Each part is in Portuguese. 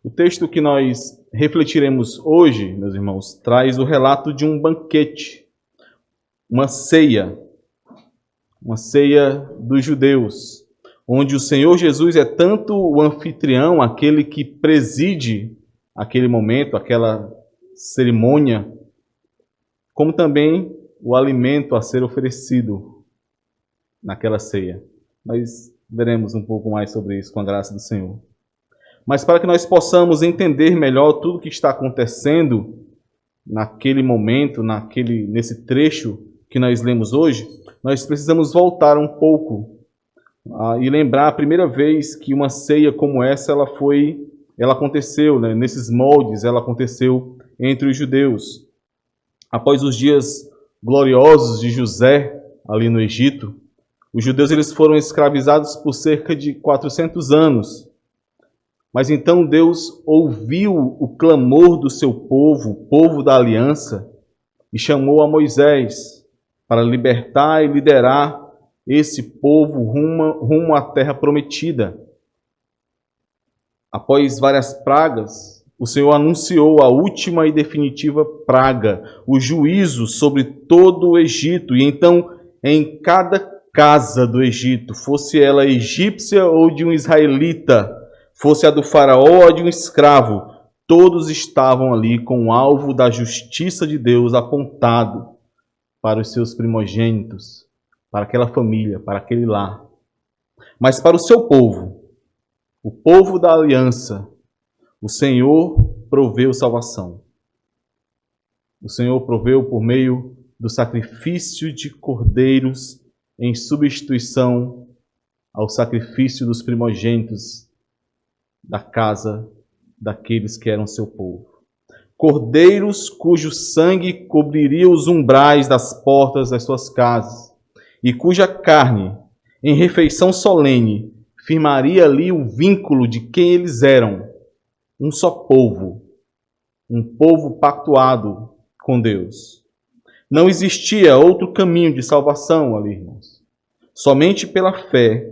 O texto que nós refletiremos hoje, meus irmãos, traz o relato de um banquete, uma ceia dos judeus, onde o Senhor Jesus é tanto o anfitrião, aquele que preside aquele momento, aquela cerimônia, como também o alimento a ser oferecido naquela ceia. Nós veremos um pouco mais sobre isso com a graça do Senhor. Mas para que nós possamos entender melhor tudo o que está acontecendo naquele momento, nesse trecho que nós lemos hoje, nós precisamos voltar um pouco e lembrar a primeira vez que uma ceia como essa ela aconteceu, né? Nesses moldes, ela aconteceu entre os judeus. Após os dias gloriosos de José ali no Egito, os judeus eles foram escravizados por cerca de 400 anos. Mas então Deus ouviu o clamor do seu povo, o povo da aliança, e chamou a Moisés para libertar e liderar esse povo rumo à terra prometida. Após várias pragas, o Senhor anunciou a última e definitiva praga, o juízo sobre todo o Egito. E então, em cada casa do Egito, fosse ela egípcia ou de um israelita, fosse a do faraó ou de um escravo, todos estavam ali com o alvo da justiça de Deus apontado para os seus primogênitos, para aquela família, para aquele lar. Mas para o seu povo, o povo da aliança, o Senhor proveu salvação. O Senhor proveu por meio do sacrifício de cordeiros em substituição ao sacrifício dos primogênitos da casa daqueles que eram seu povo. Cordeiros cujo sangue cobriria os umbrais das portas das suas casas e cuja carne, em refeição solene, firmaria ali o vínculo de quem eles eram, um só povo, um povo pactuado com Deus. Não existia outro caminho de salvação ali, irmãos. Somente pela fé,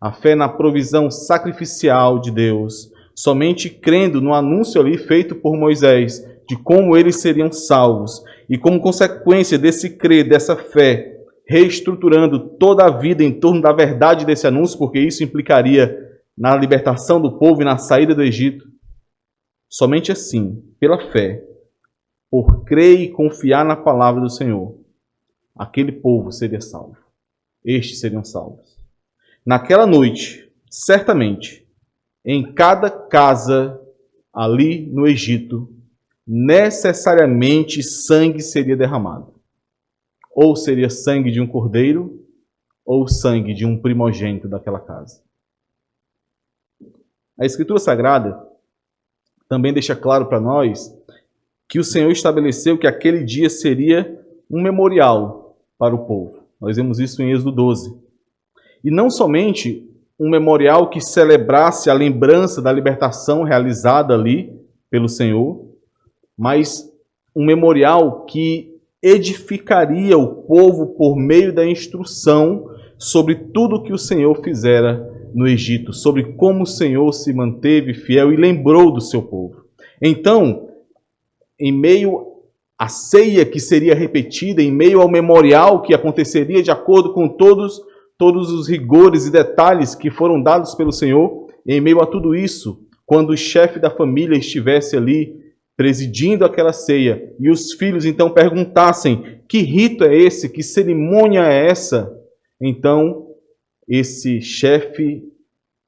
a fé na provisão sacrificial de Deus, somente crendo no anúncio ali feito por Moisés de como eles seriam salvos e como consequência desse crer, dessa fé, reestruturando toda a vida em torno da verdade desse anúncio, porque isso implicaria na libertação do povo e na saída do Egito. Somente assim, pela fé, por crer e confiar na palavra do Senhor, aquele povo seria salvo. Estes seriam salvos. Naquela noite, certamente, em cada casa ali no Egito, necessariamente sangue seria derramado. Ou seria sangue de um cordeiro, ou sangue de um primogênito daquela casa. A Escritura Sagrada também deixa claro para nós que o Senhor estabeleceu que aquele dia seria um memorial para o povo. Nós vemos isso em Êxodo 12. E não somente um memorial que celebrasse a lembrança da libertação realizada ali pelo Senhor, mas um memorial que edificaria o povo por meio da instrução sobre tudo o que o Senhor fizera no Egito, sobre como o Senhor se manteve fiel e lembrou do seu povo. Então, em meio à ceia que seria repetida, em meio ao memorial que aconteceria de acordo com todos os rigores e detalhes que foram dados pelo Senhor, em meio a tudo isso, quando o chefe da família estivesse ali presidindo aquela ceia e os filhos então perguntassem: que rito é esse? Que cerimônia é essa? Então, esse chefe,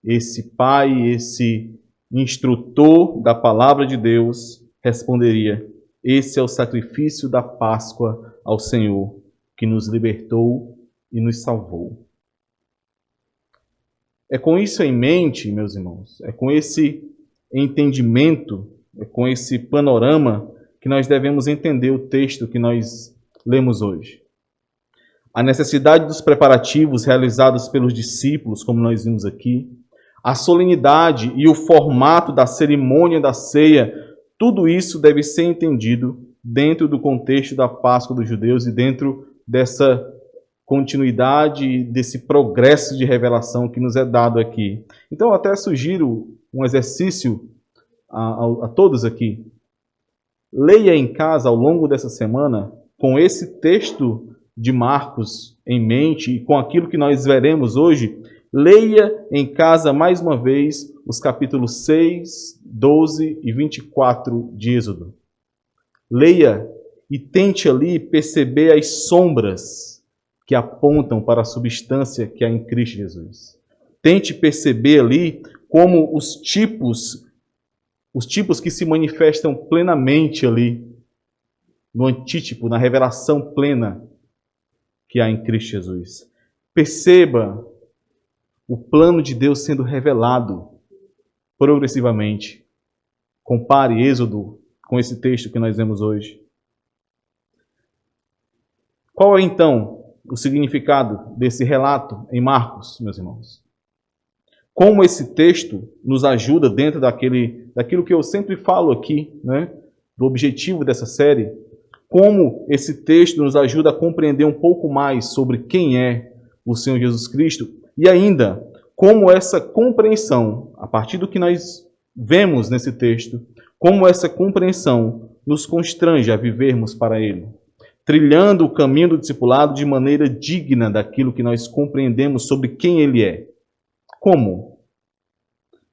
esse pai, esse instrutor da palavra de Deus responderia: esse é o sacrifício da Páscoa ao Senhor, que nos libertou e nos salvou. É com isso em mente, meus irmãos, é com esse entendimento, é com esse panorama que nós devemos entender o texto que nós lemos hoje. A necessidade dos preparativos realizados pelos discípulos, como nós vimos aqui, a solenidade e o formato da cerimônia da ceia, tudo isso deve ser entendido dentro do contexto da Páscoa dos judeus e dentro dessa continuidade, desse progresso de revelação que nos é dado aqui. Então, eu até sugiro um exercício a todos aqui, leia em casa ao longo dessa semana, com esse texto de Marcos em mente e com aquilo que nós veremos hoje, leia em casa mais uma vez os capítulos 6, 12 e 24 de Êxodo. Leia e tente ali perceber as sombras que apontam para a substância que há em Cristo Jesus. Tente perceber ali como os tipos que se manifestam plenamente ali no antítipo, na revelação plena que há em Cristo Jesus. Perceba o plano de Deus sendo revelado progressivamente. Compare Êxodo com esse texto que nós vemos hoje. Qual é então o significado desse relato em Marcos, meus irmãos? Como esse texto nos ajuda dentro daquilo que eu sempre falo aqui, né, do objetivo dessa série, como esse texto nos ajuda a compreender um pouco mais sobre quem é o Senhor Jesus Cristo e ainda como essa compreensão, a partir do que nós vemos nesse texto, como essa compreensão nos constrange a vivermos para Ele, trilhando o caminho do discipulado de maneira digna daquilo que nós compreendemos sobre quem Ele é. Como?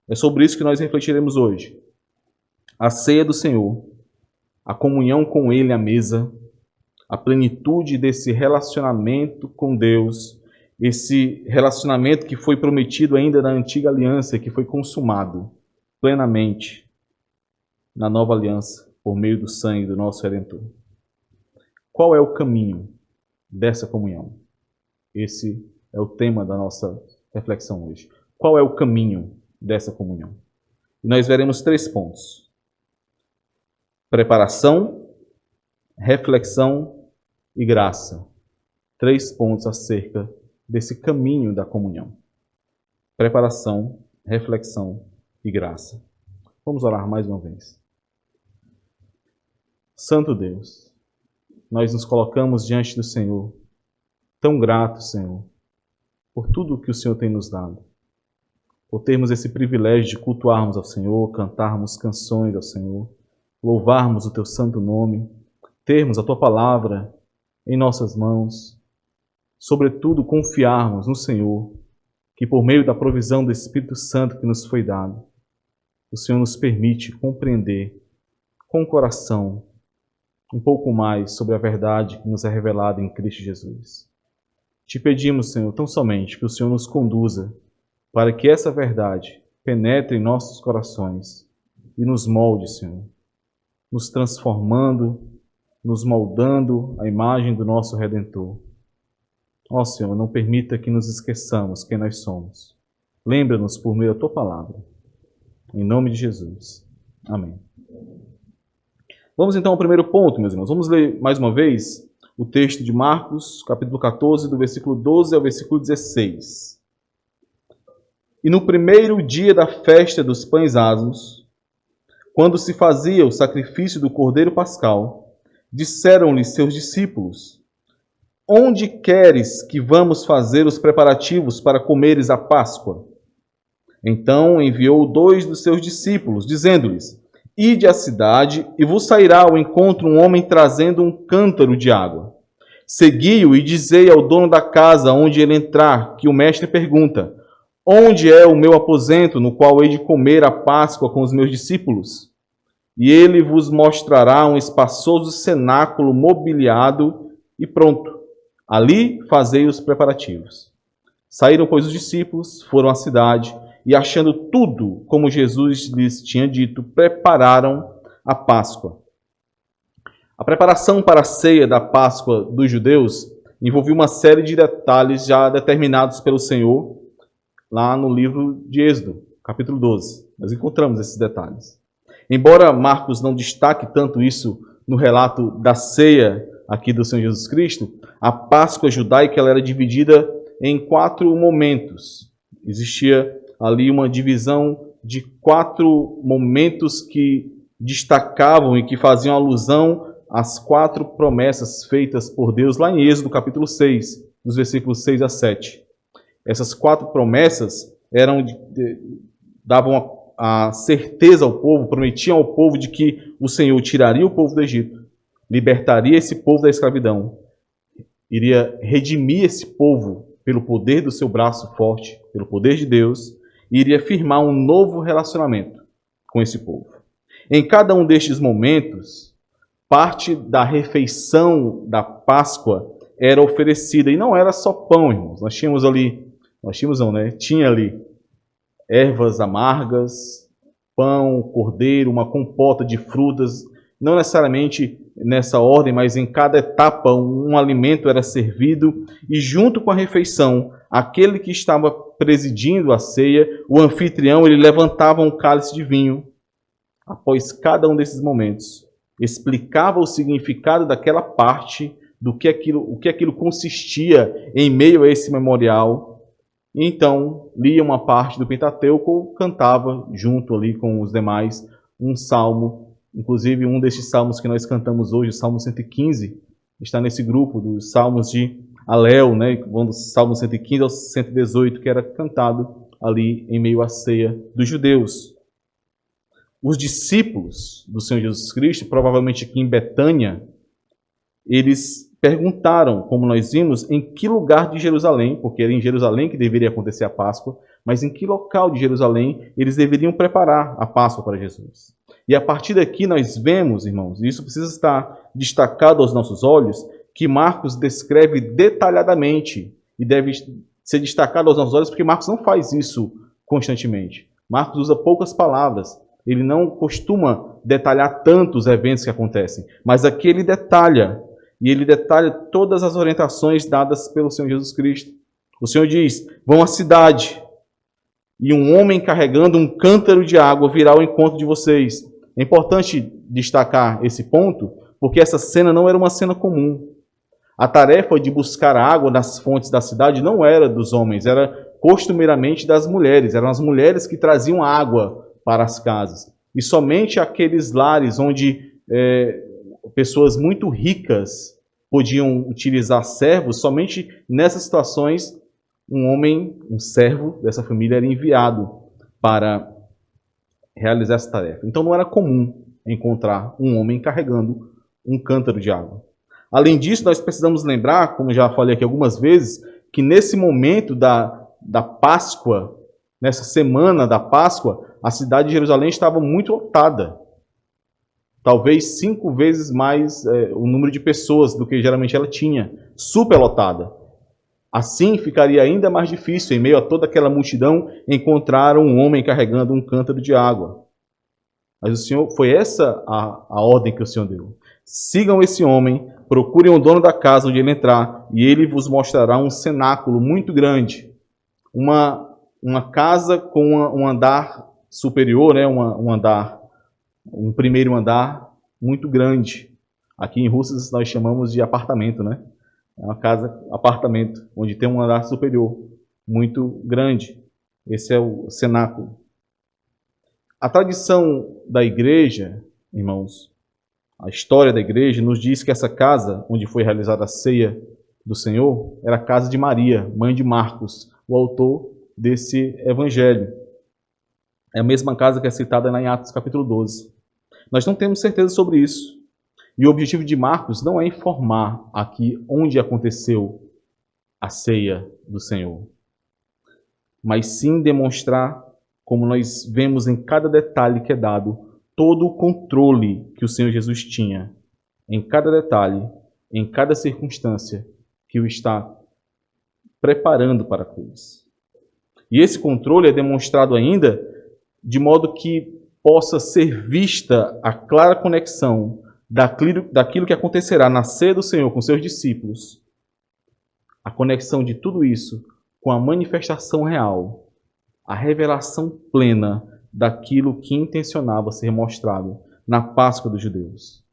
É sobre isso que nós refletiremos hoje. A ceia do Senhor, a comunhão com Ele à mesa, a plenitude desse relacionamento com Deus, esse relacionamento que foi prometido ainda na antiga aliança, que foi consumado plenamente na nova aliança, por meio do sangue do nosso Redentor. Qual é o caminho dessa comunhão? Esse é o tema da nossa reflexão hoje. Qual é o caminho dessa comunhão? E nós veremos 3 pontos: preparação, reflexão e graça. 3 pontos acerca desse caminho da comunhão. Preparação, reflexão e graça. Vamos orar mais uma vez. Santo Deus, nós nos colocamos diante do Senhor, tão gratos, Senhor, por tudo que o Senhor tem nos dado, por termos esse privilégio de cultuarmos ao Senhor, cantarmos canções ao Senhor, louvarmos o Teu santo nome, termos a Tua palavra em nossas mãos, sobretudo confiarmos no Senhor, que por meio da provisão do Espírito Santo que nos foi dado, o Senhor nos permite compreender com o coração um pouco mais sobre a verdade que nos é revelada em Cristo Jesus. Te pedimos, Senhor, tão somente que o Senhor nos conduza para que essa verdade penetre em nossos corações e nos molde, Senhor, nos transformando, nos moldando à imagem do nosso Redentor. Ó Senhor, não permita que nos esqueçamos quem nós somos. Lembra-nos por meio da Tua palavra. Em nome de Jesus. Amém. Vamos então ao primeiro ponto, meus irmãos. Vamos ler mais uma vez o texto de Marcos, capítulo 14, do versículo 12 ao versículo 16. E no primeiro dia da festa dos pães asmos, quando se fazia o sacrifício do cordeiro pascal, disseram-lhe seus discípulos: onde queres que vamos fazer os preparativos para comeres a Páscoa? Então enviou 2 dos seus discípulos, dizendo-lhes: ide à cidade, e vos sairá ao encontro um homem trazendo um cântaro de água. Segui-o e dizei ao dono da casa onde ele entrar, que o mestre pergunta: onde é o meu aposento, no qual hei de comer a Páscoa com os meus discípulos? E ele vos mostrará um espaçoso cenáculo mobiliado e pronto. Ali fazei os preparativos. Saíram, pois, os discípulos, foram à cidade, e achando tudo como Jesus lhes tinha dito, prepararam a Páscoa. A preparação para a ceia da Páscoa dos judeus envolvia uma série de detalhes já determinados pelo Senhor lá no livro de Êxodo, capítulo 12. Nós encontramos esses detalhes. Embora Marcos não destaque tanto isso no relato da ceia aqui do Senhor Jesus Cristo, a Páscoa judaica ela era dividida em 4 momentos. Existia ali uma divisão de 4 momentos que destacavam e que faziam alusão às 4 promessas feitas por Deus lá em Êxodo, capítulo 6, dos versículos 6 a 7. Essas 4 promessas davam a certeza ao povo, prometiam ao povo de que o Senhor tiraria o povo do Egito, libertaria esse povo da escravidão, iria redimir esse povo pelo poder do seu braço forte, pelo poder de Deus, e iria firmar um novo relacionamento com esse povo. Em cada um destes momentos, parte da refeição da Páscoa era oferecida, e não era só pão, irmãos. Tinha ali ervas amargas, pão, cordeiro, uma compota de frutas, não necessariamente nessa ordem, mas em cada etapa um alimento era servido, e junto com a refeição, aquele que estava presidindo a ceia, o anfitrião, ele levantava um cálice de vinho, após cada um desses momentos, explicava o significado daquela parte, o que aquilo consistia em meio a esse memorial, e então lia uma parte do Pentateuco, cantava junto ali com os demais um salmo. Inclusive, um destes salmos que nós cantamos hoje, o Salmo 115, está nesse grupo dos salmos de Alel, né? Do Salmo 115 ao 118, que era cantado ali em meio à ceia dos judeus. Os discípulos do Senhor Jesus Cristo, provavelmente aqui em Betânia, eles perguntaram, como nós vimos, em que lugar de Jerusalém, porque era em Jerusalém que deveria acontecer a Páscoa, mas em que local de Jerusalém eles deveriam preparar a Páscoa para Jesus. E a partir daqui nós vemos, irmãos, e isso precisa estar destacado aos nossos olhos, que Marcos descreve detalhadamente, e deve ser destacado aos nossos olhos, porque Marcos não faz isso constantemente. Marcos usa poucas palavras, ele não costuma detalhar tantos eventos que acontecem, mas aqui ele detalha, e ele detalha todas as orientações dadas pelo Senhor Jesus Cristo. O Senhor diz: vão à cidade, e um homem carregando um cântaro de água virá ao encontro de vocês. É importante destacar esse ponto, porque essa cena não era uma cena comum. A tarefa de buscar água nas fontes da cidade não era dos homens, era costumeiramente das mulheres. Eram as mulheres que traziam água para as casas. E somente aqueles lares onde pessoas muito ricas podiam utilizar servos, somente nessas situações um homem, um servo dessa família era enviado para realizar essa tarefa. Então não era comum encontrar um homem carregando um cântaro de água. Além disso, nós precisamos lembrar, como já falei aqui algumas vezes, que nesse momento da Páscoa, nessa semana da Páscoa, a cidade de Jerusalém estava muito lotada. Talvez 5 vezes mais o número de pessoas do que geralmente ela tinha, superlotada. Assim, ficaria ainda mais difícil, em meio a toda aquela multidão, encontrar um homem carregando um cântaro de água. Mas o Senhor, foi essa a ordem que o Senhor deu. Sigam esse homem, procurem o dono da casa onde ele entrar, e ele vos mostrará um cenáculo muito grande. Uma casa com um andar superior, né? Um primeiro andar muito grande. Aqui em Russas nós chamamos de apartamento, né? É uma casa, apartamento, onde tem um andar superior muito grande. Esse é o cenáculo. A tradição da igreja, irmãos, a história da igreja nos diz que essa casa, onde foi realizada a ceia do Senhor, era a casa de Maria, mãe de Marcos, o autor desse evangelho. É a mesma casa que é citada em Atos capítulo 12. Nós não temos certeza sobre isso. E o objetivo de Marcos não é informar aqui onde aconteceu a ceia do Senhor, mas sim demonstrar, como nós vemos em cada detalhe que é dado, todo o controle que o Senhor Jesus tinha em cada detalhe, em cada circunstância que o está preparando para a cruz. E esse controle é demonstrado ainda de modo que possa ser vista a clara conexão daquilo que acontecerá na ceia do Senhor com seus discípulos, a conexão de tudo isso com a manifestação real, a revelação plena daquilo que intencionava ser mostrado na Páscoa dos judeus.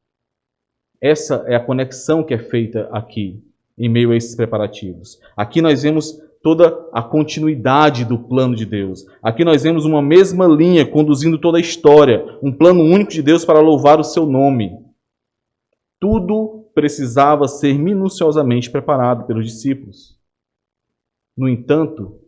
Essa é a conexão que é feita aqui, em meio a esses preparativos. Aqui nós vemos toda a continuidade do plano de Deus. Aqui nós vemos uma mesma linha conduzindo toda a história, um plano único de Deus para louvar o seu nome. Tudo precisava ser minuciosamente preparado pelos discípulos. No entanto,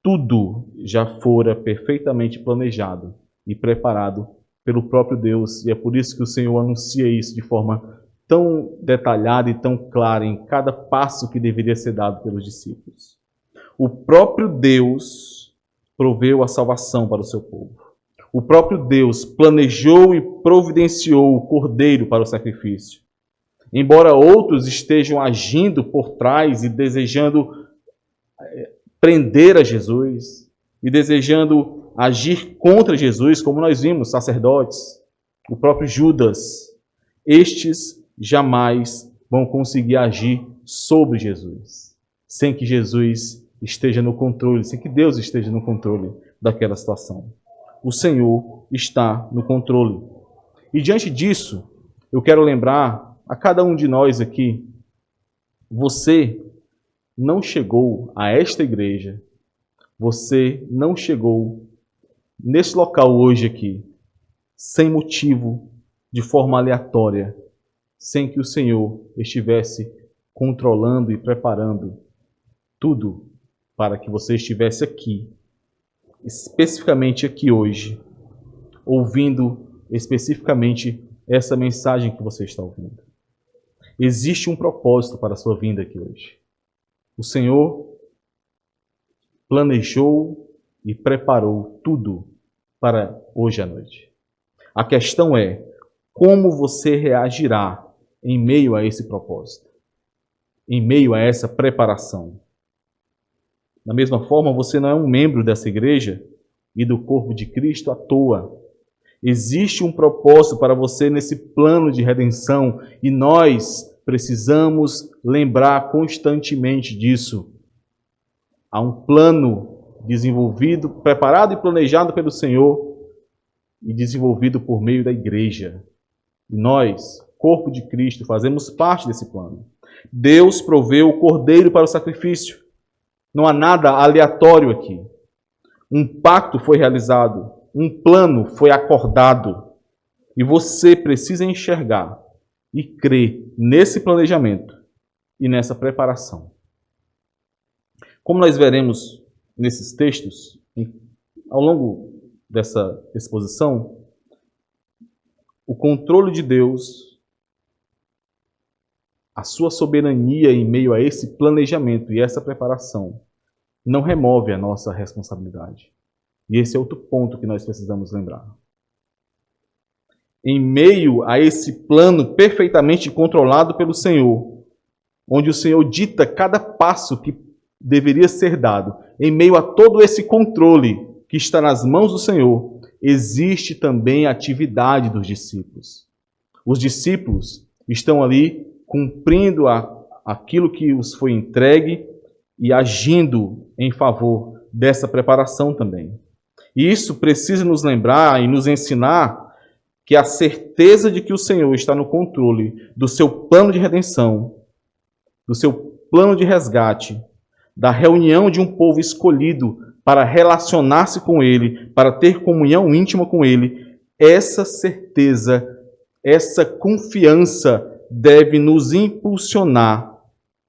tudo já fora perfeitamente planejado e preparado pelo próprio Deus. E é por isso que o Senhor anuncia isso de forma tão detalhada e tão clara em cada passo que deveria ser dado pelos discípulos. O próprio Deus proveu a salvação para o seu povo. O próprio Deus planejou e providenciou o cordeiro para o sacrifício. Embora outros estejam agindo por trás e desejando prender a Jesus e desejando agir contra Jesus, como nós vimos, sacerdotes, o próprio Judas, estes jamais vão conseguir agir sobre Jesus, sem que Jesus esteja no controle, sem que Deus esteja no controle daquela situação. O Senhor está no controle. E diante disso, eu quero lembrar a cada um de nós aqui, você não chegou a esta igreja, você não chegou nesse local hoje aqui, sem motivo, de forma aleatória, sem que o Senhor estivesse controlando e preparando tudo para que você estivesse aqui, especificamente aqui hoje, ouvindo especificamente essa mensagem que você está ouvindo. Existe um propósito para a sua vinda aqui hoje. O Senhor planejou e preparou tudo para hoje à noite. A questão é como você reagirá em meio a esse propósito, em meio a essa preparação. Da mesma forma, você não é um membro dessa igreja e do corpo de Cristo à toa. Existe um propósito para você nesse plano de redenção e nós precisamos lembrar constantemente disso. Há um plano desenvolvido, preparado e planejado pelo Senhor e desenvolvido por meio da igreja. E nós, corpo de Cristo, fazemos parte desse plano. Deus proveu o cordeiro para o sacrifício. Não há nada aleatório aqui. Um pacto foi realizado. Um plano foi acordado e você precisa enxergar e crer nesse planejamento e nessa preparação. Como nós veremos nesses textos, ao longo dessa exposição, o controle de Deus, a sua soberania em meio a esse planejamento e essa preparação, não remove a nossa responsabilidade. E esse é outro ponto que nós precisamos lembrar. Em meio a esse plano perfeitamente controlado pelo Senhor, onde o Senhor dita cada passo que deveria ser dado, em meio a todo esse controle que está nas mãos do Senhor, existe também a atividade dos discípulos. Os discípulos estão ali cumprindo aquilo que os foi entregue e agindo em favor dessa preparação também. E isso precisa nos lembrar e nos ensinar que a certeza de que o Senhor está no controle do seu plano de redenção, do seu plano de resgate, da reunião de um povo escolhido para relacionar-se com Ele, para ter comunhão íntima com Ele, essa certeza, essa confiança deve nos impulsionar,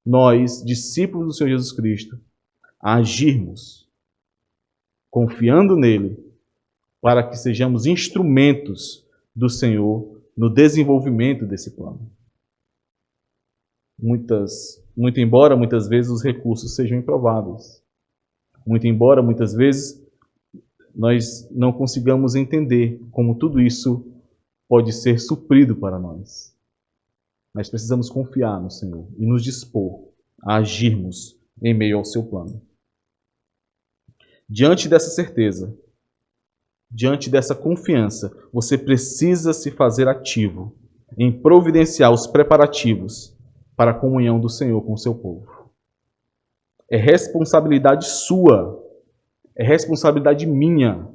nós, discípulos do Senhor Jesus Cristo, a agirmos confiando nele, para que sejamos instrumentos do Senhor no desenvolvimento desse plano. Muito embora muitas vezes os recursos sejam improváveis, muito embora muitas vezes nós não consigamos entender como tudo isso pode ser suprido para nós. Nós precisamos confiar no Senhor e nos dispor a agirmos em meio ao seu plano. Diante dessa certeza, diante dessa confiança, você precisa se fazer ativo em providenciar os preparativos para a comunhão do Senhor com o seu povo. É responsabilidade sua, é responsabilidade minha,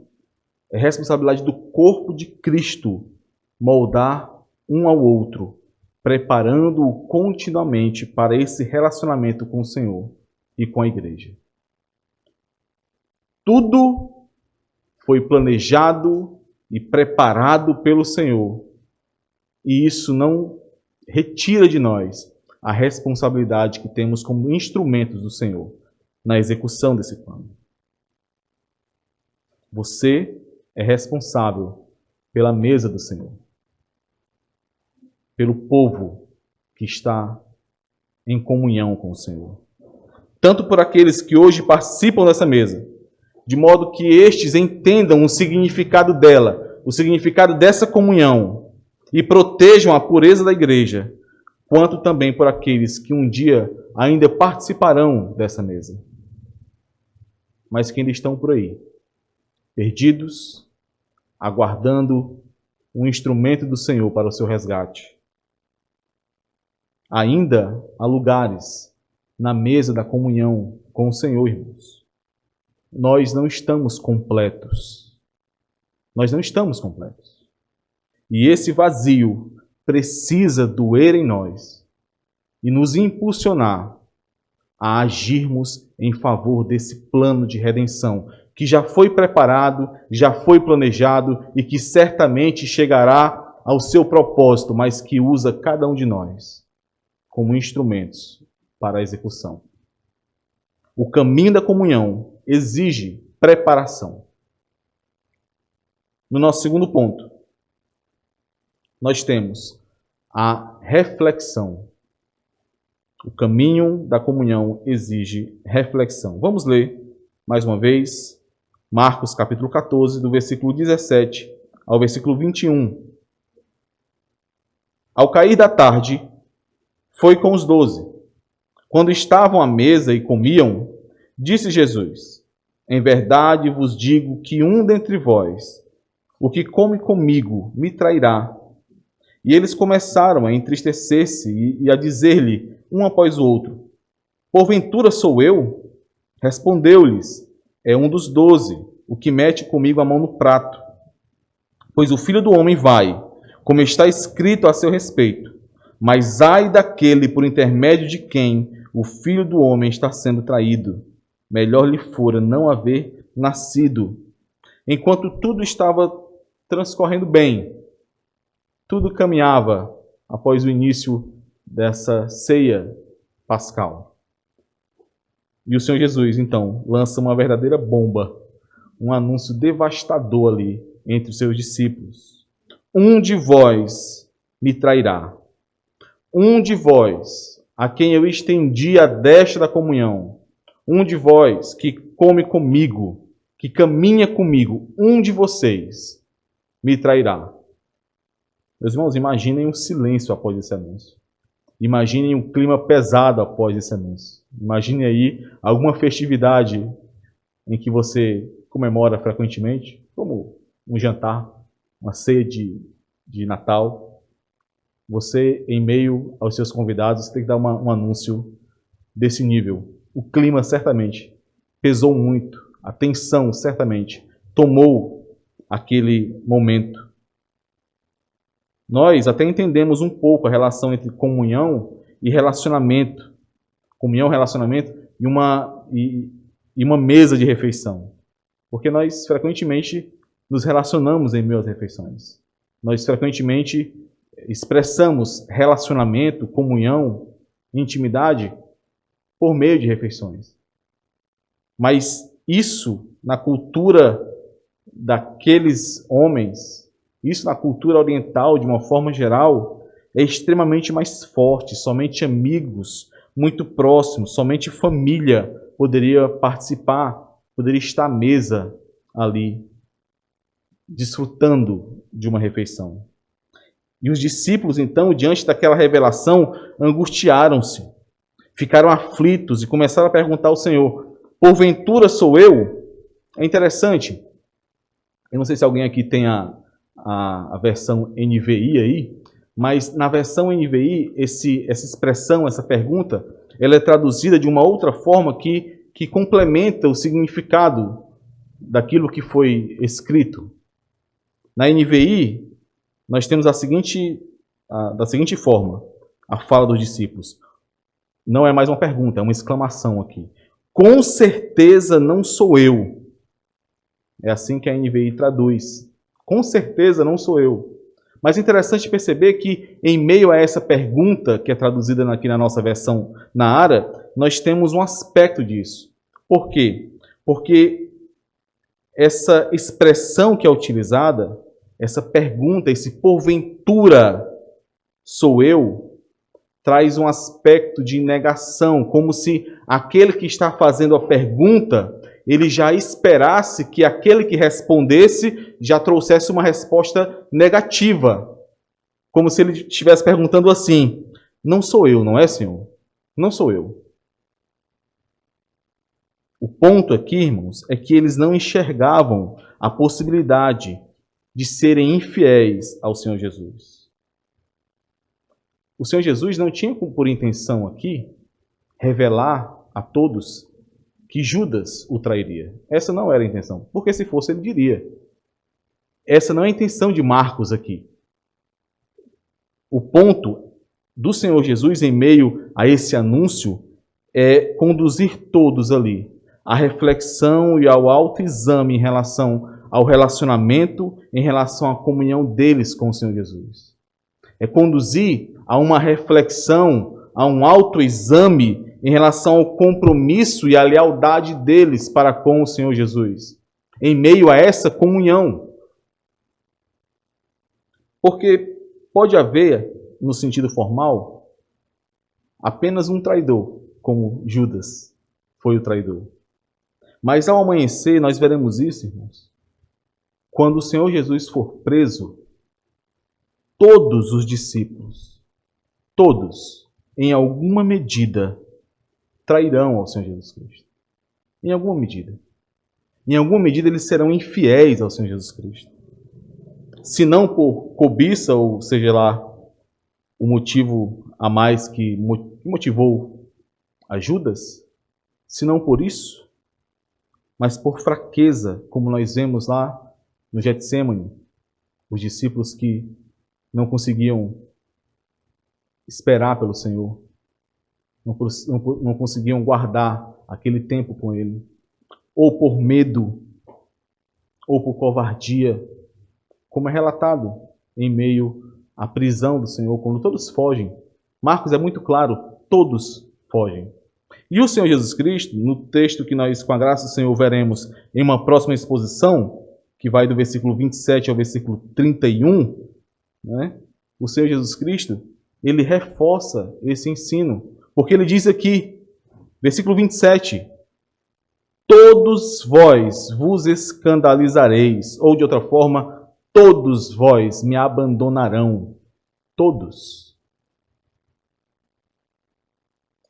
é responsabilidade do corpo de Cristo moldar um ao outro, preparando-o continuamente para esse relacionamento com o Senhor e com a igreja. Tudo foi planejado e preparado pelo Senhor. E isso não retira de nós a responsabilidade que temos como instrumentos do Senhor na execução desse plano. Você é responsável pela mesa do Senhor, pelo povo que está em comunhão com o Senhor. Tanto por aqueles que hoje participam dessa mesa, de modo que estes entendam o significado dela, o significado dessa comunhão, e protejam a pureza da igreja, quanto também por aqueles que um dia ainda participarão dessa mesa, mas que ainda estão por aí, perdidos, aguardando um instrumento do Senhor para o seu resgate. Ainda há lugares na mesa da comunhão com o Senhor, irmãos. Nós não estamos completos. Nós não estamos completos. E esse vazio precisa doer em nós e nos impulsionar a agirmos em favor desse plano de redenção que já foi preparado, já foi planejado e que certamente chegará ao seu propósito, mas que usa cada um de nós como instrumentos para a execução. O caminho da comunhão exige preparação. No nosso segundo ponto, nós temos a reflexão. O caminho da comunhão exige reflexão. Vamos ler mais uma vez Marcos capítulo 14, do versículo 17 ao versículo 21. Ao cair da tarde, foi com os 12. Quando estavam à mesa e comiam, disse Jesus: em verdade vos digo que um dentre vós, o que come comigo, me trairá. E eles começaram a entristecer-se e a dizer-lhe, um após o outro: porventura sou eu? Respondeu-lhes: é um dos 12, o que mete comigo a mão no prato. Pois o Filho do Homem vai, como está escrito a seu respeito. Mas ai daquele por intermédio de quem o Filho do Homem está sendo traído. Melhor lhe fora não haver nascido. Enquanto tudo estava transcorrendo bem, tudo caminhava após o início dessa ceia pascal. E o Senhor Jesus, então, lança uma verdadeira bomba, um anúncio devastador ali entre os seus discípulos. Um de vós me trairá. Um de vós, a quem eu estendi a destra da comunhão. Um de vós que come comigo, que caminha comigo. Um de vocês me trairá. Meus irmãos, imaginem o silêncio após esse anúncio. Imaginem um clima pesado após esse anúncio. Imagine aí alguma festividade em que você comemora frequentemente, como um jantar, uma ceia de Natal. Você, em meio aos seus convidados, tem que dar um anúncio desse nível. O clima certamente pesou muito, a tensão certamente tomou aquele momento. Nós até entendemos um pouco a relação entre comunhão e relacionamento. Comunhão, relacionamento e uma mesa de refeição. Porque nós frequentemente nos relacionamos em meio às refeições. Nós frequentemente expressamos relacionamento, comunhão, intimidade por meio de refeições. Mas isso, na cultura daqueles homens, isso na cultura oriental, de uma forma geral, é extremamente mais forte. Somente amigos muito próximos, somente família poderia participar, poderia estar à mesa ali, desfrutando de uma refeição. E os discípulos, então, diante daquela revelação, angustiaram-se, ficaram aflitos e começaram a perguntar ao Senhor: porventura sou eu? É interessante. Eu não sei se alguém aqui tem a versão NVI aí, mas na versão NVI, essa expressão, essa pergunta, ela é traduzida de uma outra forma que complementa o significado daquilo que foi escrito. Na NVI, nós temos da seguinte forma, a fala dos discípulos. Não é mais uma pergunta, é uma exclamação aqui. Com certeza não sou eu. É assim que a NVI traduz. Com certeza não sou eu. Mas é interessante perceber que, em meio a essa pergunta, que é traduzida aqui na nossa versão na ARA, nós temos um aspecto disso. Por quê? Porque essa expressão que é utilizada, essa pergunta, esse porventura sou eu, traz um aspecto de negação, como se aquele que está fazendo a pergunta, ele já esperasse que aquele que respondesse já trouxesse uma resposta negativa. Como se ele estivesse perguntando assim: não sou eu, não é, Senhor? Não sou eu. O ponto aqui, irmãos, é que eles não enxergavam a possibilidade de serem infiéis ao Senhor Jesus. O Senhor Jesus não tinha por intenção aqui revelar a todos que Judas o trairia. Essa não era a intenção, porque se fosse ele diria. Essa não é a intenção de Marcos aqui. O ponto do Senhor Jesus em meio a esse anúncio é conduzir todos ali à reflexão e ao autoexame em relação ao relacionamento, em relação à comunhão deles com o Senhor Jesus. É conduzir a uma reflexão, a um autoexame em relação ao compromisso e à lealdade deles para com o Senhor Jesus, em meio a essa comunhão. Porque pode haver, no sentido formal, apenas um traidor, como Judas foi o traidor. Mas ao amanhecer, nós veremos isso, irmãos. Quando o Senhor Jesus for preso, todos os discípulos, todos, em alguma medida, trairão ao Senhor Jesus Cristo. Em alguma medida. Em alguma medida, eles serão infiéis ao Senhor Jesus Cristo. Se não por cobiça, ou seja lá, o motivo a mais que motivou a Judas, se não por isso, mas por fraqueza, como nós vemos lá no Getsêmani, os discípulos que não conseguiam esperar pelo Senhor, não conseguiam guardar aquele tempo com Ele, ou por medo, ou por covardia, como é relatado em meio à prisão do Senhor, quando todos fogem. Marcos é muito claro, todos fogem. E o Senhor Jesus Cristo, no texto que nós, com a graça do Senhor, veremos em uma próxima exposição, que vai do versículo 27 ao versículo 31, né? O Senhor Jesus Cristo, ele reforça esse ensino, porque ele diz aqui, versículo 27, todos vós vos escandalizareis, ou de outra forma, todos vós me abandonarão. Todos.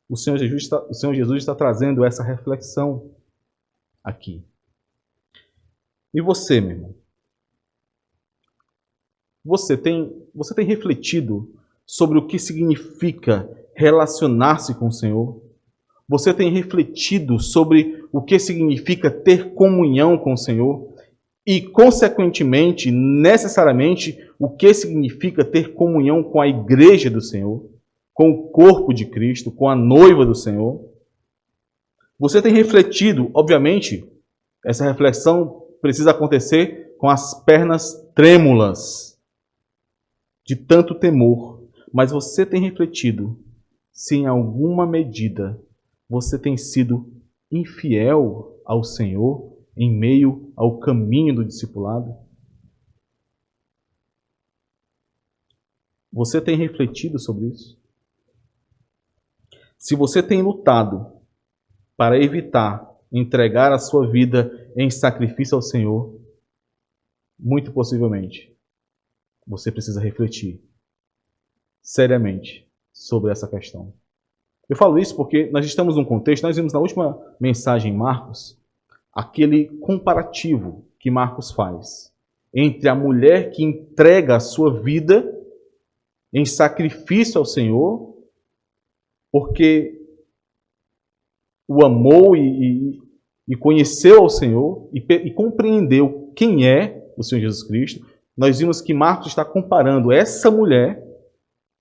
O Senhor Jesus está trazendo essa reflexão aqui. E você, meu irmão? Você tem refletido sobre o que significa relacionar-se com o Senhor? Você tem refletido sobre o que significa ter comunhão com o Senhor? E, consequentemente, necessariamente, o que significa ter comunhão com a igreja do Senhor, com o corpo de Cristo, com a noiva do Senhor? Você tem refletido, obviamente, essa reflexão precisa acontecer com as pernas trêmulas de tanto temor, mas você tem refletido se em alguma medida você tem sido infiel ao Senhor em meio ao caminho do discipulado? Você tem refletido sobre isso? Se você tem lutado para evitar entregar a sua vida em sacrifício ao Senhor, muito possivelmente você precisa refletir seriamente sobre essa questão. Eu falo isso porque nós estamos num contexto, nós vimos na última mensagem em Marcos, aquele comparativo que Marcos faz entre a mulher que entrega a sua vida em sacrifício ao Senhor, porque o amou e conheceu ao Senhor e compreendeu quem é o Senhor Jesus Cristo. Nós vimos que Marcos está comparando essa mulher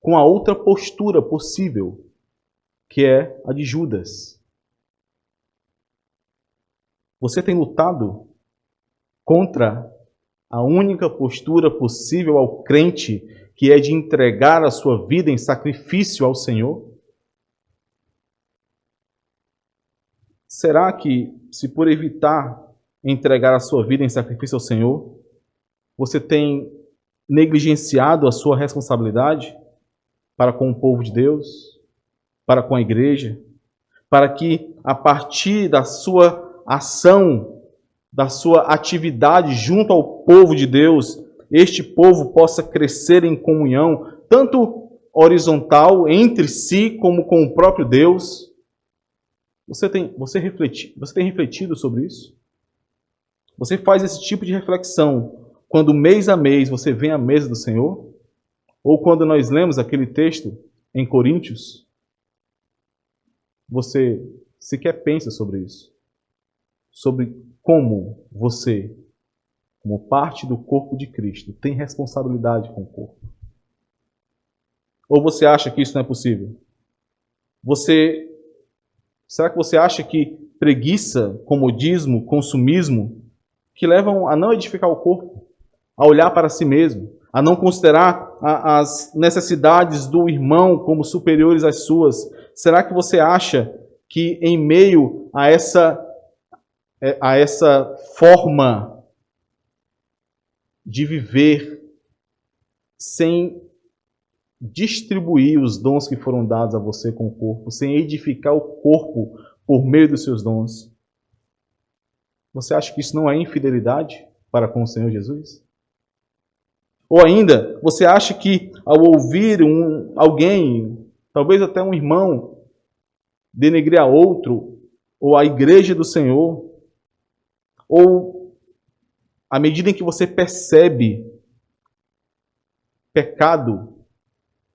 com a outra postura possível, que é a de Judas. Você tem lutado contra a única postura possível ao crente, que é de entregar a sua vida em sacrifício ao Senhor? Será que, se por evitar entregar a sua vida em sacrifício ao Senhor? Você tem negligenciado a sua responsabilidade para com o povo de Deus, para com a igreja, para que a partir da sua ação, da sua atividade junto ao povo de Deus, este povo possa crescer em comunhão, tanto horizontal entre si como com o próprio Deus? Você tem refletido sobre isso? Você faz esse tipo de reflexão quando mês a mês você vem à mesa do Senhor? Ou quando nós lemos aquele texto em Coríntios? Você sequer pensa sobre isso? Sobre como você, como parte do corpo de Cristo, tem responsabilidade com o corpo? Ou você acha que isso não é possível? Será que você acha que preguiça, comodismo, consumismo, que levam a não edificar o corpo, a olhar para si mesmo, a não considerar as necessidades do irmão como superiores às suas? Será que você acha que em meio a essa forma de viver sem distribuir os dons que foram dados a você com o corpo, sem edificar o corpo por meio dos seus dons, você acha que isso não é infidelidade para com o Senhor Jesus? Ou ainda, você acha que ao ouvir alguém, talvez até um irmão, denegrir a outro, ou a igreja do Senhor, ou à medida em que você percebe pecado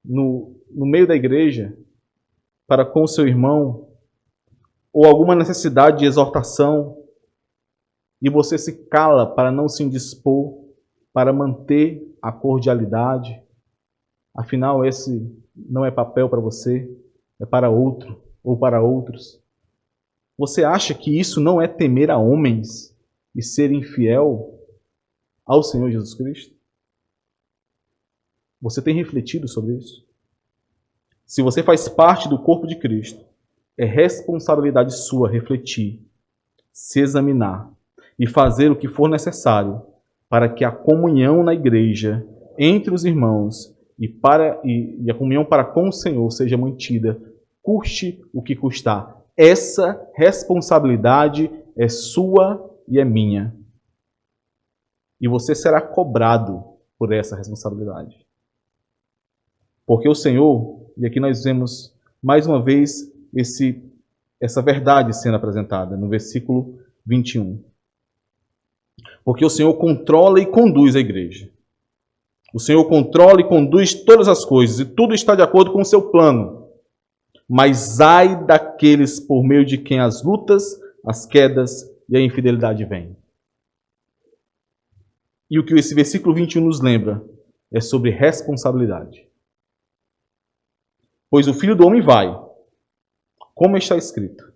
no meio da igreja para com o seu irmão, ou alguma necessidade de exortação, e você se cala para não se indispor, para manter a cordialidade, afinal esse não é papel para você, é para outro ou para outros. Você acha que isso não é temer a homens e ser infiel ao Senhor Jesus Cristo? Você tem refletido sobre isso? Se você faz parte do corpo de Cristo, é responsabilidade sua refletir, se examinar e fazer o que for necessário para que a comunhão na igreja entre os irmãos e a comunhão para com o Senhor seja mantida, custe o que custar. Essa responsabilidade é sua e é minha. E você será cobrado por essa responsabilidade. Porque o Senhor, e aqui nós vemos mais uma vez essa verdade sendo apresentada no versículo 21. Porque o Senhor controla e conduz a igreja. O Senhor controla e conduz todas as coisas, e tudo está de acordo com o seu plano. Mas ai daqueles por meio de quem as lutas, as quedas e a infidelidade vêm. E o que esse versículo 21 nos lembra é sobre responsabilidade. Pois o Filho do Homem vai, como está escrito.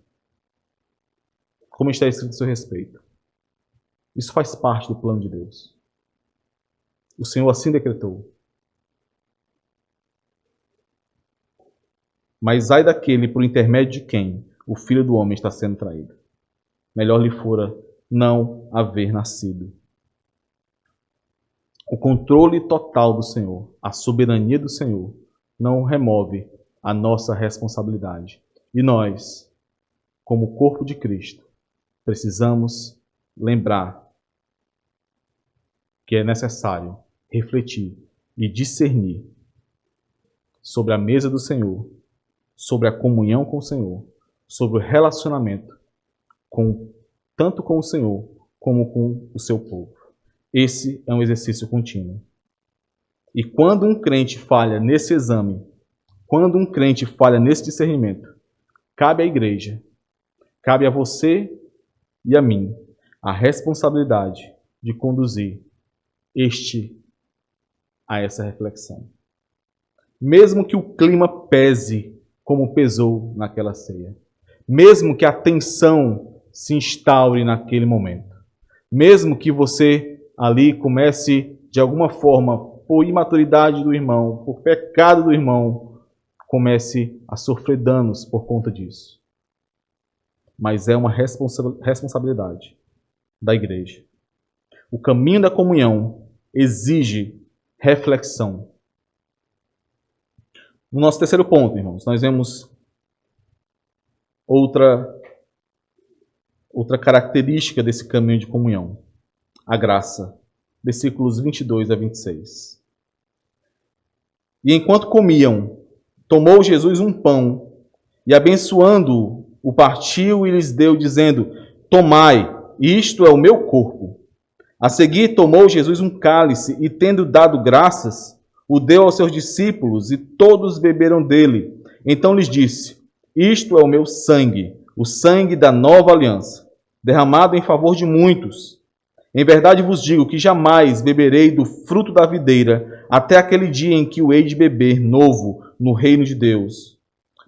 Como está escrito a seu respeito. Isso faz parte do plano de Deus. O Senhor assim decretou. Mas ai daquele por intermédio de quem o Filho do Homem está sendo traído. Melhor lhe fora não haver nascido. O controle total do Senhor, a soberania do Senhor, não remove a nossa responsabilidade. E nós, como corpo de Cristo, precisamos lembrar que é necessário refletir e discernir sobre a mesa do Senhor, sobre a comunhão com o Senhor, sobre o relacionamento tanto com o Senhor como com o seu povo. Esse é um exercício contínuo. E quando um crente falha nesse exame, quando um crente falha nesse discernimento, cabe à igreja, cabe a você e a mim, a responsabilidade de conduzir a essa reflexão. Mesmo que o clima pese como pesou naquela ceia, mesmo que a tensão se instaure naquele momento, mesmo que você ali comece, de alguma forma, por imaturidade do irmão, por pecado do irmão, comece a sofrer danos por conta disso. Mas é uma responsabilidade da igreja. O caminho da comunhão exige reflexão. No nosso terceiro ponto, irmãos, nós vemos outra característica desse caminho de comunhão. A graça. Versículos 22 a 26. E enquanto comiam, tomou Jesus um pão e, abençoando-o, o partiu e lhes deu, dizendo: tomai, isto é o meu corpo. A seguir tomou Jesus um cálice e, tendo dado graças, o deu aos seus discípulos e todos beberam dele. Então lhes disse: isto é o meu sangue, o sangue da nova aliança, derramado em favor de muitos. Em verdade vos digo que jamais beberei do fruto da videira até aquele dia em que o hei de beber novo no reino de Deus.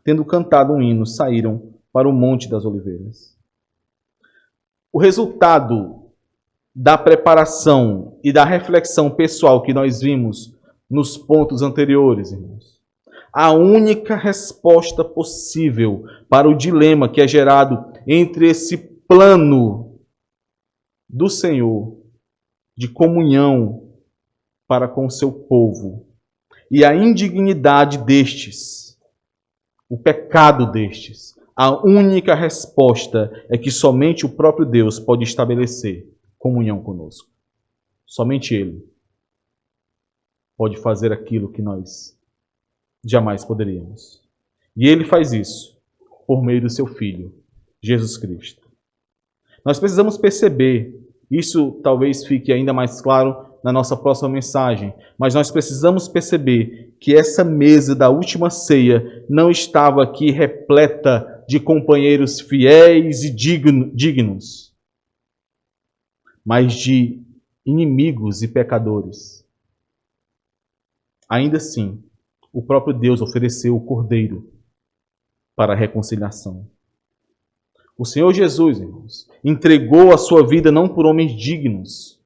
Tendo cantado um hino, saíram para o Monte das Oliveiras. O resultado da preparação e da reflexão pessoal que nós vimos nos pontos anteriores, irmãos. A única resposta possível para o dilema que é gerado entre esse plano do Senhor de comunhão para com o seu povo e a indignidade destes, o pecado destes, a única resposta é que somente o próprio Deus pode estabelecer comunhão conosco. Somente Ele pode fazer aquilo que nós jamais poderíamos. E Ele faz isso por meio do seu Filho, Jesus Cristo. Nós precisamos perceber, isso talvez fique ainda mais claro na nossa próxima mensagem, mas nós precisamos perceber que essa mesa da última ceia não estava aqui repleta de companheiros fiéis e dignos, mas de inimigos e pecadores. Ainda assim, o próprio Deus ofereceu o Cordeiro para a reconciliação. O Senhor Jesus, irmãos, entregou a sua vida não por homens dignos,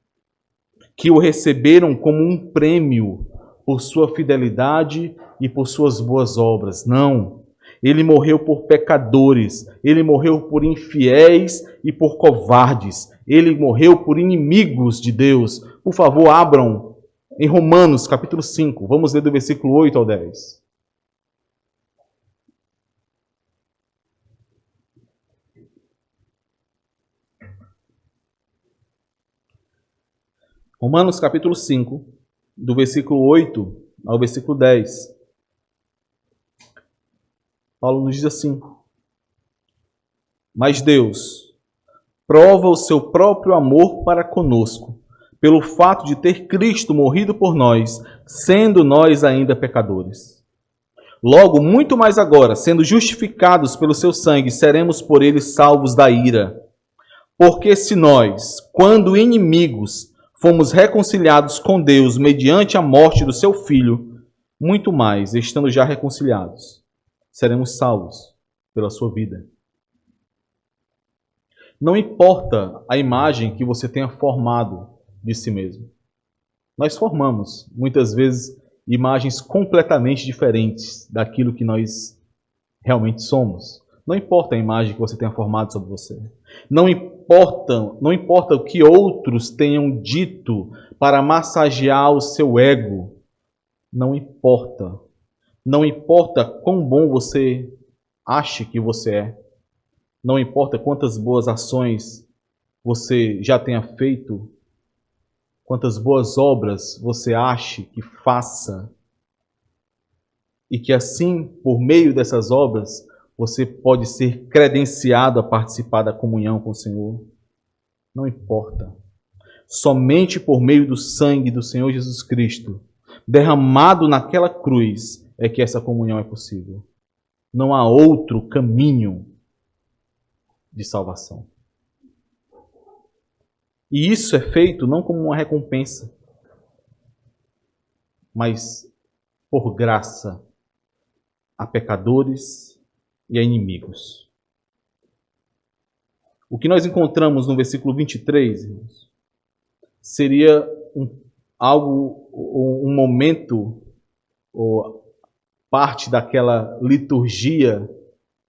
que o receberam como um prêmio por sua fidelidade e por suas boas obras. Não. Ele morreu por pecadores, ele morreu por infiéis e por covardes, ele morreu por inimigos de Deus. Por favor, abram em Romanos capítulo 5, vamos ler do versículo 8 ao 10. Romanos capítulo 5, do versículo 8 ao versículo 10. Paulo nos diz assim: mas Deus prova o seu próprio amor para conosco, pelo fato de ter Cristo morrido por nós, sendo nós ainda pecadores. Logo, muito mais agora, sendo justificados pelo seu sangue, seremos por ele salvos da ira. Porque se nós, quando inimigos, fomos reconciliados com Deus mediante a morte do seu Filho, muito mais, estando já reconciliados, seremos salvos pela sua vida. Não importa a imagem que você tenha formado de si mesmo. Nós formamos, muitas vezes, imagens completamente diferentes daquilo que nós realmente somos. Não importa a imagem que você tenha formado sobre você. Não importa o que outros tenham dito para massagear o seu ego. Não importa. Não importa quão bom você ache que você é. Não importa quantas boas ações você já tenha feito, quantas boas obras você ache que faça, e que assim, por meio dessas obras, você pode ser credenciado a participar da comunhão com o Senhor. Não importa. Somente por meio do sangue do Senhor Jesus Cristo, derramado naquela cruz, é que essa comunhão é possível. Não há outro caminho de salvação. E isso é feito não como uma recompensa, mas por graça a pecadores e a inimigos. O que nós encontramos no versículo 23, irmãos, seria um momento, ou parte daquela liturgia,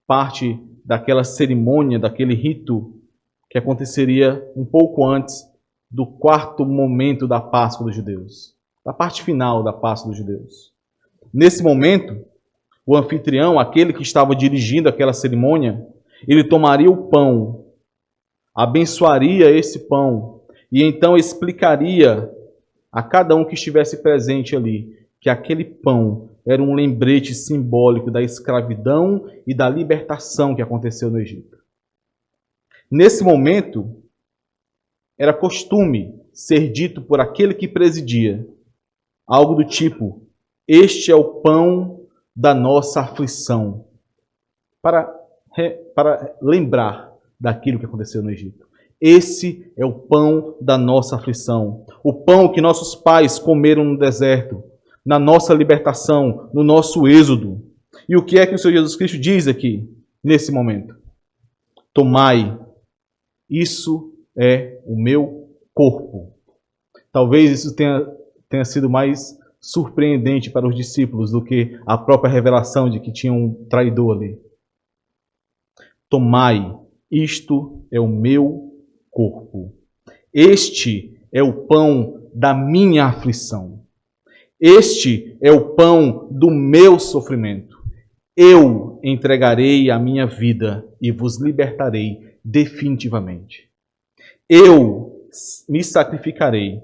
parte daquela cerimônia, daquele rito que que aconteceria um pouco antes do quarto momento da Páscoa dos judeus, da parte final da Páscoa dos judeus. Nesse momento, o anfitrião, aquele que estava dirigindo aquela cerimônia, ele tomaria o pão, abençoaria esse pão e então explicaria a cada um que estivesse presente ali que aquele pão era um lembrete simbólico da escravidão e da libertação que aconteceu no Egito. Nesse momento, era costume ser dito por aquele que presidia algo do tipo: este é o pão da nossa aflição, para lembrar daquilo que aconteceu no Egito. Esse é o pão da nossa aflição, o pão que nossos pais comeram no deserto, na nossa libertação, no nosso êxodo. E o que é que o Senhor Jesus Cristo diz aqui, nesse momento? Tomai, isso é o meu corpo. Talvez isso tenha sido mais surpreendente para os discípulos do que a própria revelação de que tinha um traidor ali. Tomai, isto é o meu corpo. Este é o pão da minha aflição. Este é o pão do meu sofrimento. Eu entregarei a minha vida e vos libertarei definitivamente. Eu me sacrificarei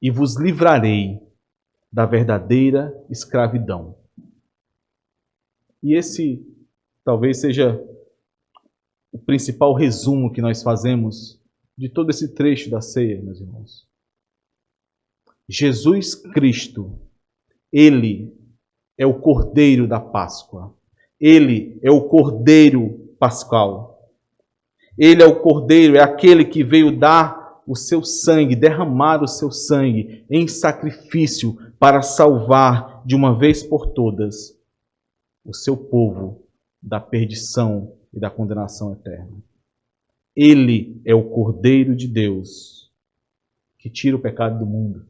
e vos livrarei da verdadeira escravidão. E esse talvez seja o principal resumo que nós fazemos de todo esse trecho da ceia, meus irmãos. Jesus Cristo, Ele é o Cordeiro da Páscoa. Ele é o Cordeiro Pascal. Ele é o Cordeiro, é aquele que veio dar o seu sangue, derramar o seu sangue em sacrifício para salvar de uma vez por todas o seu povo da perdição e da condenação eterna. Ele é o Cordeiro de Deus que tira o pecado do mundo.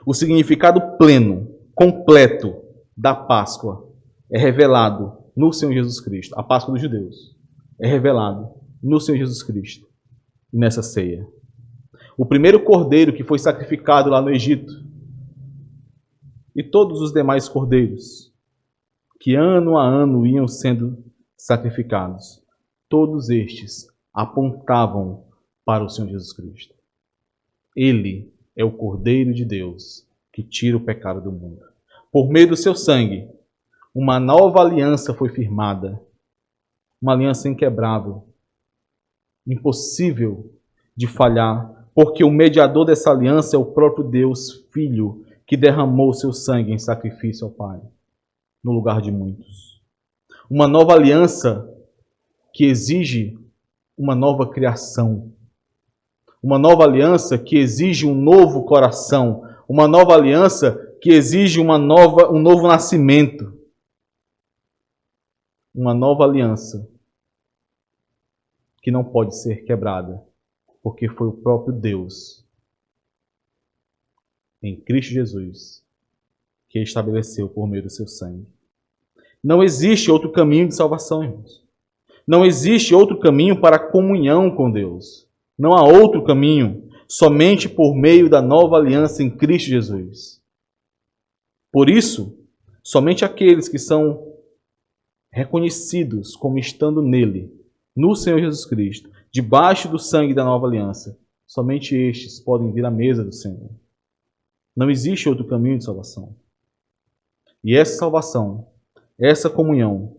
O significado pleno, completo da Páscoa é revelado no Senhor Jesus Cristo. A Páscoa dos judeus é revelado no Senhor Jesus Cristo e nessa ceia. O primeiro cordeiro que foi sacrificado lá no Egito e todos os demais cordeiros que ano a ano iam sendo sacrificados, todos estes apontavam para o Senhor Jesus Cristo. Ele é o Cordeiro de Deus que tira o pecado do mundo. Por meio do seu sangue, uma nova aliança foi firmada. Uma aliança inquebrável, impossível de falhar, porque o mediador dessa aliança é o próprio Deus Filho, que derramou seu sangue em sacrifício ao Pai, no lugar de muitos. Uma nova aliança que exige uma nova criação. Uma nova aliança que exige um novo coração. Uma nova aliança que exige um novo nascimento. Uma nova aliança que não pode ser quebrada, porque foi o próprio Deus, em Cristo Jesus, que estabeleceu por meio do seu sangue. Não existe outro caminho de salvação, irmãos. Não existe outro caminho para a comunhão com Deus. Não há outro caminho, somente por meio da nova aliança em Cristo Jesus. Por isso, somente aqueles que são reconhecidos como estando nele, no Senhor Jesus Cristo, debaixo do sangue da nova aliança, somente estes podem vir à mesa do Senhor. Não existe outro caminho de salvação. E essa salvação, essa comunhão,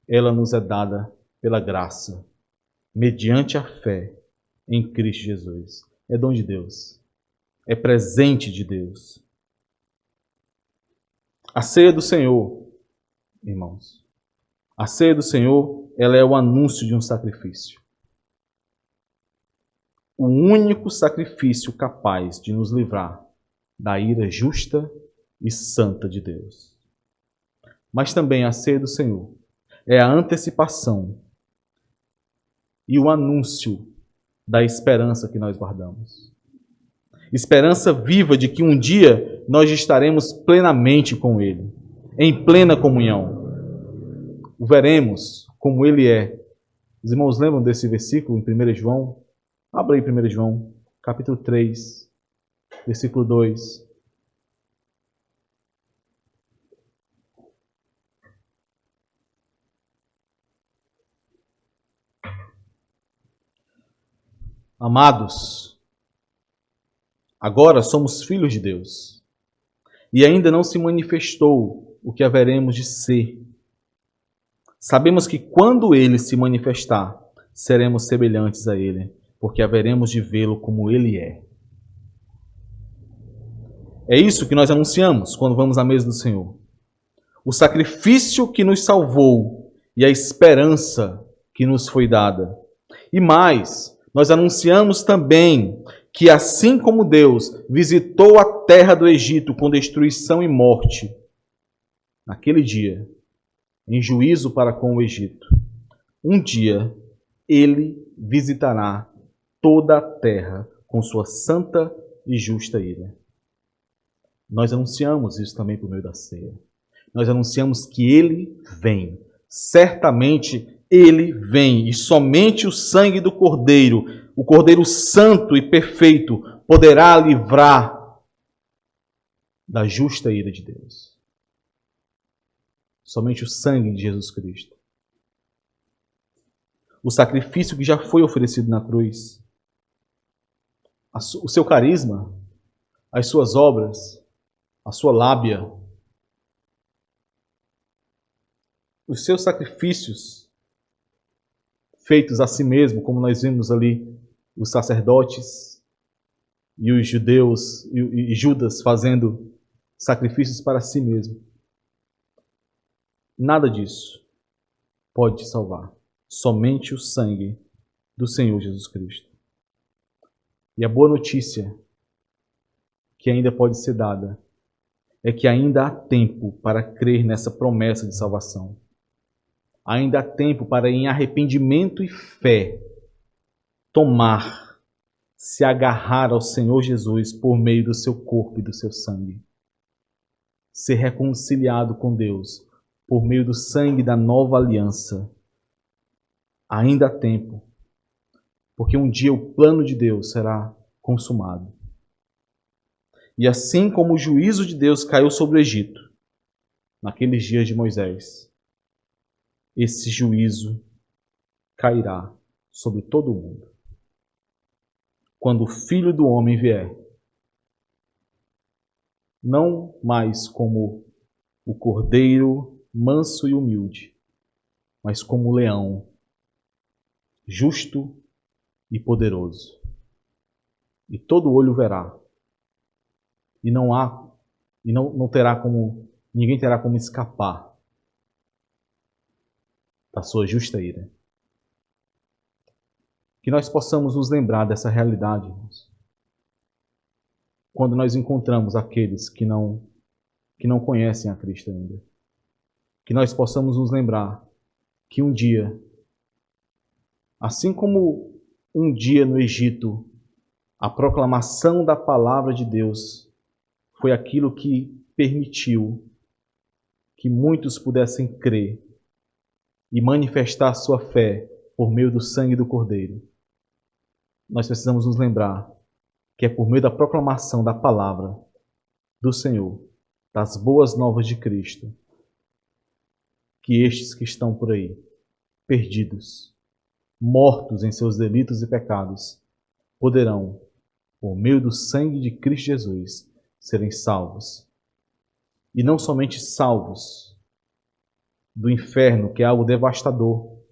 ela nos é dada pela graça, mediante a fé em Cristo Jesus. É dom de Deus. É presente de Deus. A ceia do Senhor, irmãos, a ceia do Senhor, ela é o anúncio de um sacrifício. O único sacrifício capaz de nos livrar da ira justa e santa de Deus. Mas também a ceia do Senhor é a antecipação e o anúncio da esperança que nós guardamos. Esperança viva de que um dia nós estaremos plenamente com Ele, em plena comunhão. O veremos como Ele é, Os irmãos lembram desse versículo em 1 João? Abra aí 1 João, capítulo 3, versículo 2. Amados, agora somos filhos de Deus, e ainda não se manifestou o que haveremos de ser. Sabemos que quando Ele se manifestar, seremos semelhantes a Ele, porque haveremos de vê-lo como Ele é. É isso que nós anunciamos quando vamos à mesa do Senhor. O sacrifício que nos salvou e a esperança que nos foi dada. E mais, nós anunciamos também que assim como Deus visitou a terra do Egito com destruição e morte, naquele dia, em juízo para com o Egito, um dia Ele visitará toda a terra com sua santa e justa ira. Nós anunciamos isso também por meio da ceia. Nós anunciamos que Ele vem. Certamente Ele vem. E somente o sangue do Cordeiro, o Cordeiro Santo e Perfeito, poderá livrar da justa ira de Deus. Somente o sangue de Jesus Cristo. O sacrifício que já foi oferecido na cruz. O seu carisma, as suas obras, a sua lábia, os seus sacrifícios feitos a si mesmo, como nós vimos ali os sacerdotes e os judeus e Judas fazendo sacrifícios para si mesmo. Nada disso pode te salvar. Somente o sangue do Senhor Jesus Cristo. E a boa notícia que ainda pode ser dada é que ainda há tempo para crer nessa promessa de salvação. Ainda há tempo para, em arrependimento e fé, tomar, se agarrar ao Senhor Jesus por meio do seu corpo e do seu sangue. Ser reconciliado com Deus por meio do sangue da nova aliança. Ainda há tempo, porque um dia o plano de Deus será consumado. E assim como o juízo de Deus caiu sobre o Egito, naqueles dias de Moisés, esse juízo cairá sobre todo o mundo. Quando o Filho do Homem vier, não mais como o cordeiro manso e humilde, mas como o leão, justo e poderoso. E todo olho verá. E não terá como, ninguém terá como escapar da sua justa ira. Que nós possamos nos lembrar dessa realidade, irmãos. Quando nós encontramos aqueles que não conhecem a Cristo ainda. Que nós possamos nos lembrar que um dia, assim como um dia no Egito, a proclamação da palavra de Deus foi aquilo que permitiu que muitos pudessem crer e manifestar sua fé por meio do sangue do Cordeiro. Nós precisamos nos lembrar que é por meio da proclamação da palavra do Senhor, das boas novas de Cristo, que estes que estão por aí, perdidos, mortos em seus delitos e pecados, poderão, por meio do sangue de Cristo Jesus, serem salvos. E não somente salvos do inferno, que é algo devastador,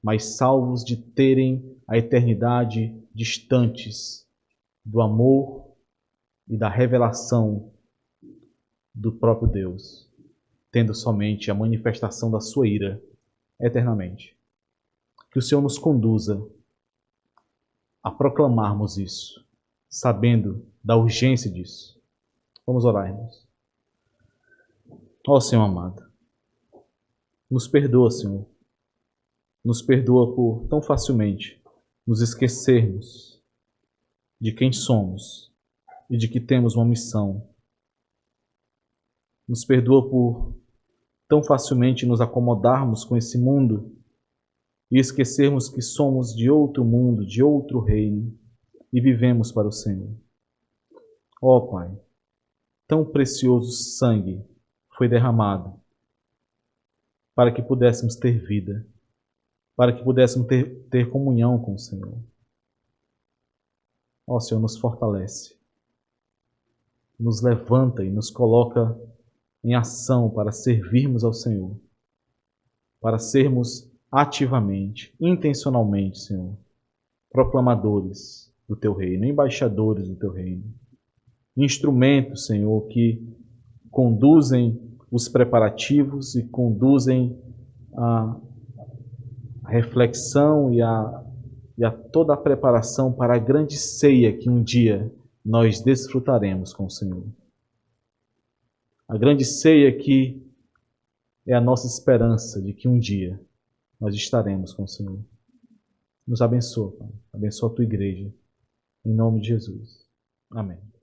mas salvos de terem a eternidade distantes do amor e da revelação do próprio Deus, tendo somente a manifestação da sua ira eternamente. Que o Senhor nos conduza a proclamarmos isso, sabendo da urgência disso. Vamos orar, irmãos. Ó Senhor amado, nos perdoa, Senhor. Nos perdoa por tão facilmente nos esquecermos de quem somos e de que temos uma missão. Nos perdoa por tão facilmente nos acomodarmos com esse mundo e esquecermos que somos de outro mundo, de outro reino, e vivemos para o Senhor. Ó Pai, tão precioso sangue foi derramado para que pudéssemos ter vida, para que pudéssemos ter comunhão com o Senhor. Ó Senhor, nos fortalece, nos levanta e nos coloca em ação para servirmos ao Senhor, para sermos ativamente, intencionalmente, Senhor, proclamadores do Teu reino, embaixadores do Teu reino, instrumentos, Senhor, que conduzem os preparativos e conduzem a reflexão e a toda a preparação para a grande ceia que um dia nós desfrutaremos com o Senhor. A grande ceia que é a nossa esperança de que um dia nós estaremos com o Senhor. Nos abençoa, Pai. Abençoa a Tua igreja. Em nome de Jesus. Amém.